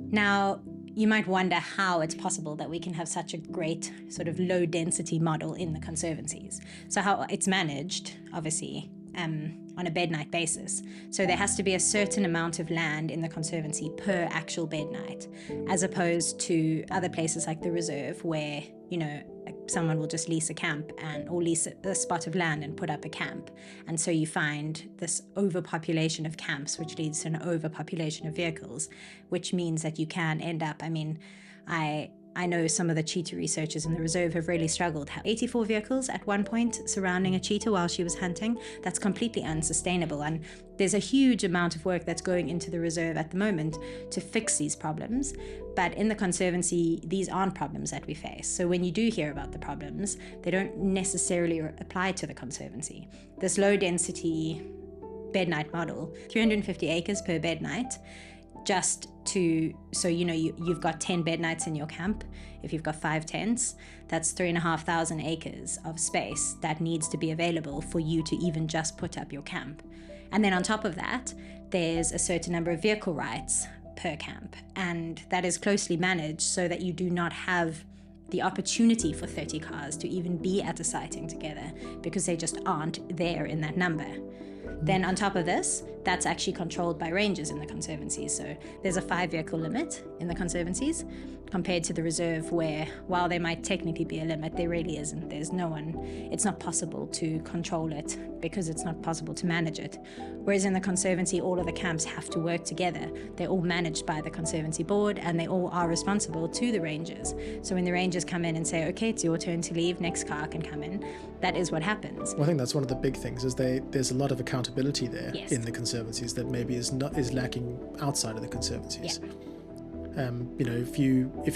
Now, you might wonder how it's possible that we can have such a great sort of low density model in the conservancies. So how it's managed, obviously, on a bed night basis. So there has to be a certain amount of land in the conservancy per actual bed night, as opposed to other places like the reserve where, someone will just lease a camp or lease a spot of land and put up a camp. And so you find this overpopulation of camps, which leads to an overpopulation of vehicles, which means that you can end up, I know some of the cheetah researchers in the reserve have really struggled. 84 vehicles at one point surrounding a cheetah while she was hunting. That's completely unsustainable. And there's a huge amount of work that's going into the reserve at the moment to fix these problems. But in the Conservancy, these aren't problems that we face. So when you do hear about the problems, they don't necessarily apply to the Conservancy. This low density bed night model, 350 acres per bed night, you've got 10 bed nights in your camp. If you've got 5 tents, that's 3,500 acres of space that needs to be available for you to even just put up your camp. And then on top of that, there's a certain number of vehicle rights per camp, and that is closely managed so that you do not have the opportunity for 30 cars to even be at a sighting together, because they just aren't there in that number. Then on top of this, that's actually controlled by rangers in the conservancies. So there's a 5 vehicle limit in the conservancies compared to the reserve, where while there might technically be a limit, there really isn't. There's no one, it's not possible to control it because it's not possible to manage it. Whereas in the conservancy, all of the camps have to work together. They're all managed by the conservancy board and they all are responsible to the rangers. So when the rangers come in and say, okay, it's your turn to leave, next car can come in, that is what happens. Well, I think that's one of the big things, is there's a lot of accountability there. Yes. In the conservancies that maybe is lacking outside of the conservancies. Yeah. If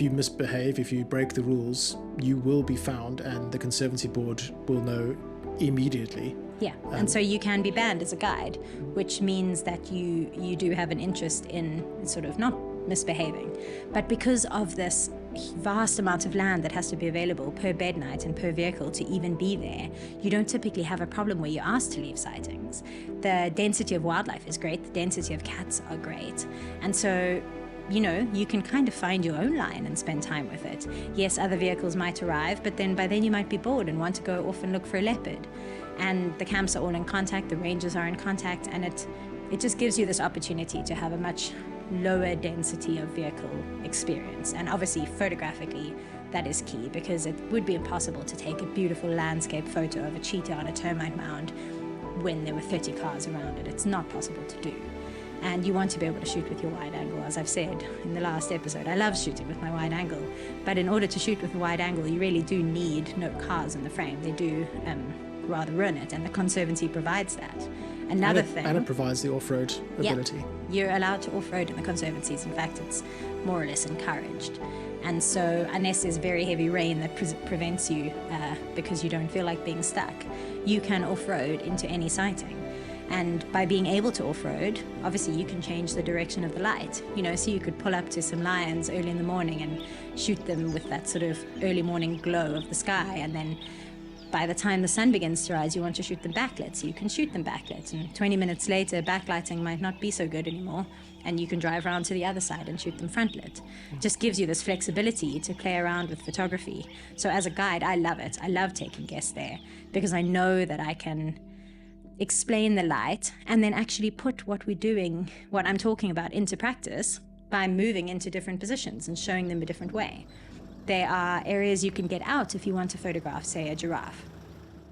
you misbehave, if you break the rules, you will be found, and the Conservancy board will know immediately. Yeah, and so you can be banned as a guide, which means that you do have an interest in sort of not misbehaving. But because of this vast amount of land that has to be available per bed night and per vehicle to even be there, you don't typically have a problem where you're asked to leave sightings. The density of wildlife is great, the density of cats are great, and so you can kind of find your own lion and spend time with it. Yes, other vehicles might arrive, but then by then you might be bored and want to go off and look for a leopard. And the camps are all in contact, the rangers are in contact, and it just gives you this opportunity to have a much lower density of vehicle experience. And obviously, photographically, that is key, because it would be impossible to take a beautiful landscape photo of a cheetah on a termite mound when there were 30 cars around it. It's not possible to do. And you want to be able to shoot with your wide angle. As I've said in the last episode, I love shooting with my wide angle. But in order to shoot with a wide angle, you really do need no cars in the frame. They do rather ruin it, and the Conservancy provides that. Another thing... And it provides the off-road ability. Yeah, you're allowed to off-road in the Conservancies. In fact, it's more or less encouraged. And so unless there's very heavy rain that prevents you because you don't feel like being stuck, you can off-road into any sighting. And by being able to off-road, obviously you can change the direction of the light. So you could pull up to some lions early in the morning and shoot them with that sort of early morning glow of the sky. And then by the time the sun begins to rise, you want to shoot them backlit, so you can shoot them backlit. And 20 minutes later, backlighting might not be so good anymore, and you can drive around to the other side and shoot them frontlit. It just gives you this flexibility to play around with photography. So as a guide, I love it. I love taking guests there because I know that I can explain the light and then actually put what I'm talking about into practice by moving into different positions and showing them a different way. There are areas you can get out if you want to photograph, say, a giraffe.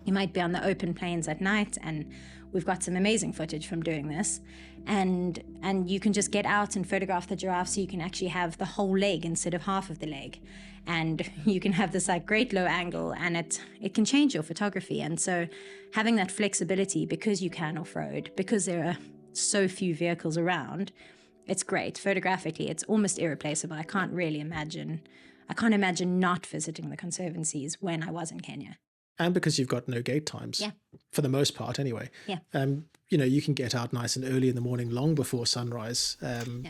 You might be on the open plains at night, and we've got some amazing footage from doing this, and you can just get out and photograph the giraffe, so you can actually have the whole leg instead of half of the leg, and you can have this great low angle, and it can change your photography. And so having that flexibility, because you can off-road, because there are so few vehicles around, it's great. Photographically, it's almost irreplaceable. I can't imagine not visiting the Conservancies when I was in Kenya. And because you've got no gate times, for the most part anyway. Yeah. You can get out nice and early in the morning, long before sunrise,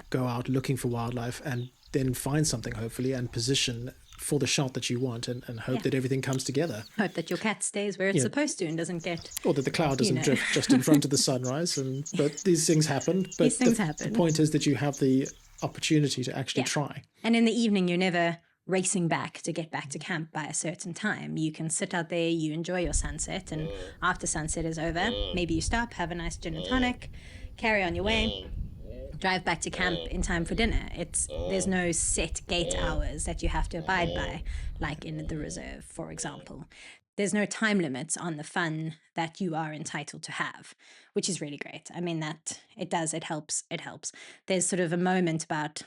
go out looking for wildlife, and then find something, hopefully, and position for the shot that you want, and hope that everything comes together. Hope that your cat stays where it's supposed to and doesn't get... Or that the cloud doesn't drift just in front of the sunrise. But these things happen. But these things happen. The point is that you have the opportunity to actually try. And in the evening, you're never racing back to get back to camp by a certain time. You can sit out there, you enjoy your sunset, and after sunset is over, maybe you stop, have a nice gin and tonic, carry on your way, drive back to camp in time for dinner. There's no set gate hours that you have to abide by, like in the reserve, for example. There's no time limits on the fun that you are entitled to have, which is really great. I mean, that it helps. There's sort of a moment about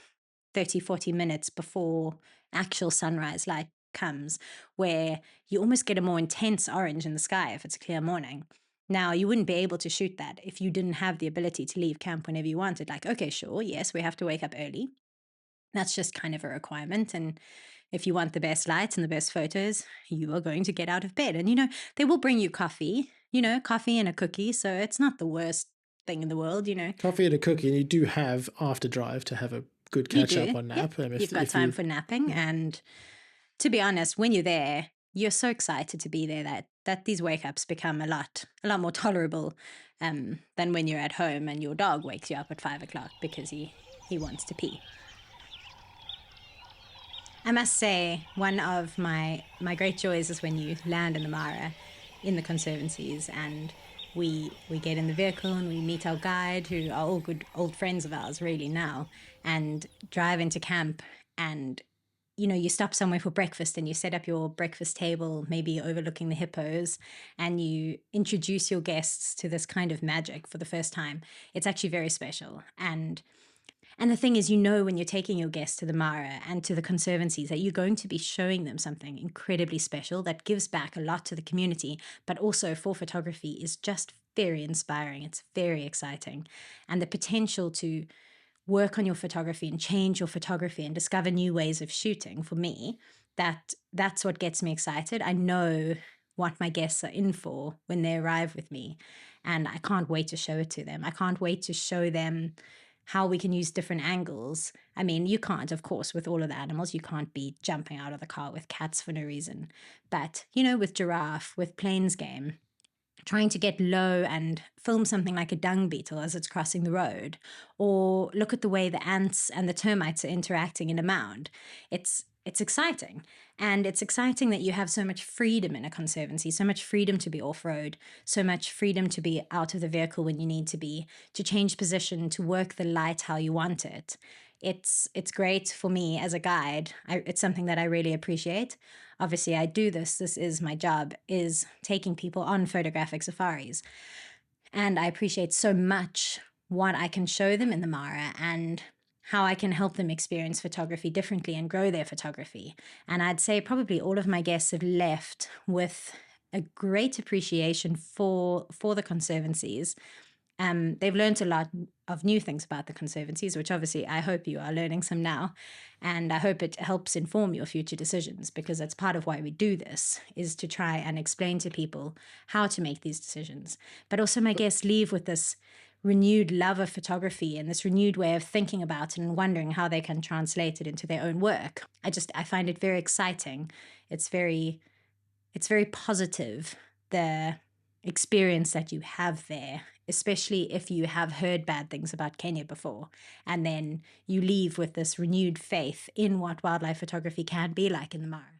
30, 40 minutes before actual sunrise light comes where you almost get a more intense orange in the sky if it's a clear morning. Now, you wouldn't be able to shoot that if you didn't have the ability to leave camp whenever you wanted. Like, okay, sure, yes, we have to wake up early. That's just kind of a requirement. And if you want the best lights and the best photos, you are going to get out of bed. And, they will bring you coffee and a cookie. So it's not the worst thing in the world, Coffee and a cookie, and you do have after drive to have a good catch up on nap. Yep. You've got time for napping. And to be honest, when you're there, you're so excited to be there that these wake ups become a lot more tolerable than when you're at home and your dog wakes you up at 5 o'clock because he wants to pee. I must say, one of my great joys is when you land in the Mara in the Conservancies and we get in the vehicle and we meet our guide, who are all good old friends of ours really now, and drive into camp. And you stop somewhere for breakfast and you set up your breakfast table, maybe overlooking the hippos, and you introduce your guests to this kind of magic for the first time. It's actually very special. And the thing is, when you're taking your guests to the Mara and to the Conservancies, that you're going to be showing them something incredibly special that gives back a lot to the community, but also for photography is just very inspiring. It's very exciting. And the potential to work on your photography and change your photography and discover new ways of shooting, for me, that's what gets me excited. I know what my guests are in for when they arrive with me, and I can't wait to show it to them. I can't wait to show them how we can use different angles. I mean, you can't, of course, with all of the animals, you can't be jumping out of the car with cats for no reason. But, with giraffe, with plains game, trying to get low and film something like a dung beetle as it's crossing the road, or look at the way the ants and the termites are interacting in a mound. It's exciting. And it's exciting that you have so much freedom in a conservancy, so much freedom to be off-road, so much freedom to be out of the vehicle when you need to be, to change position, to work the light how you want it. It's great for me as a guide. It's something that I really appreciate. Obviously, I do this. This is my job, is taking people on photographic safaris. And I appreciate so much what I can show them in the Mara and how I can help them experience photography differently and grow their photography. And I'd say probably all of my guests have left with a great appreciation for the Conservancies. They've learned a lot of new things about the Conservancies, which obviously I hope you are learning some now. And I hope it helps inform your future decisions, because that's part of why we do this, is to try and explain to people how to make these decisions. But also my guests leave with this renewed love of photography and this renewed way of thinking about it and wondering how they can translate it into their own work. I find it very exciting. It's very positive, the experience that you have there, especially if you have heard bad things about Kenya before, and then you leave with this renewed faith in what wildlife photography can be like in the Mara.